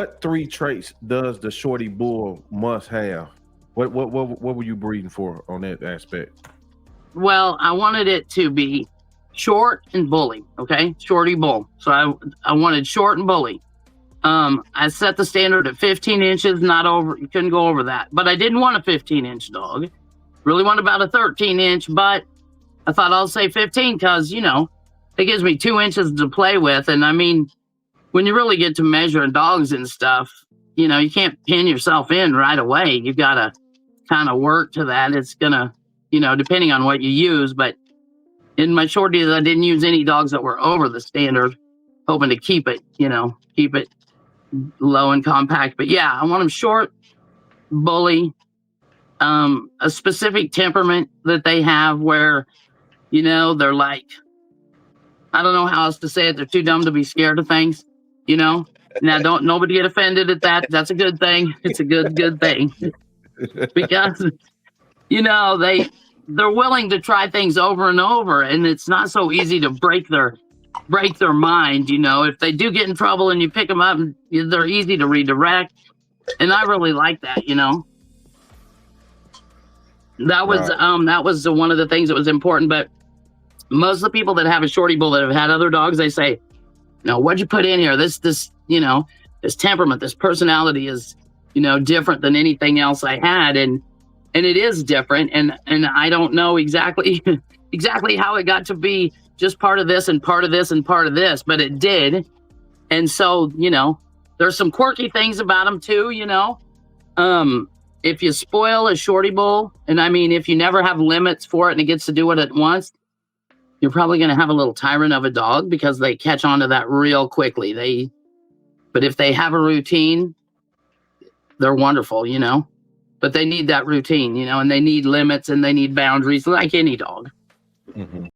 what 3 traits does the Shorty Bull must have? What were you breeding for on that aspect? Well, I wanted it to be short and bully. Okay, Shorty Bull. So I wanted short and bully. I set the standard at 15 inches, not over. You couldn't go over that. But I didn't want a 15-inch dog. Really want about a 13-inch, but I thought I'll say 15 because, you know, it gives me 2 inches to play with. And I mean, when you really get to measuring dogs and stuff, you know, you can't pin yourself in right away. You got to kind of work to that. It's going to, you know, depending on what you use. But in my shorties, I didn't use any dogs that were over the standard, hoping to keep it, you know, keep it low and compact. But yeah, I want them short, bully, a specific temperament that they have where, you know, they're like, I don't know how else to say it. They're too dumb to be scared of things, you know? Now, don't nobody get offended at that. That's a good thing. It's a good thing. Because, you know, they're willing to try things over and over, and it's not so easy to break their mind, you know. If they do get in trouble and you pick them up, they're easy to redirect, and I really like that, you know. That was one of the things that was important. But most of the people that have a Shorty Bull that have had other dogs, they say, no, what'd you put in here? This, you know, this temperament, this personality is, you know, different than anything else I had. And it is different. And I don't know exactly how it got to be just part of this and part of this and part of this, but it did. And so, you know, there's some quirky things about them too, you know. If you spoil a Shorty Bull, and I mean, if you never have limits for it and it gets to do what it wants, you're probably going to have a little tyrant of a dog because they catch on to that real quickly. But if they have a routine, they're wonderful, you know. But they need that routine, you know, and they need limits and they need boundaries like any dog. Mm-hmm.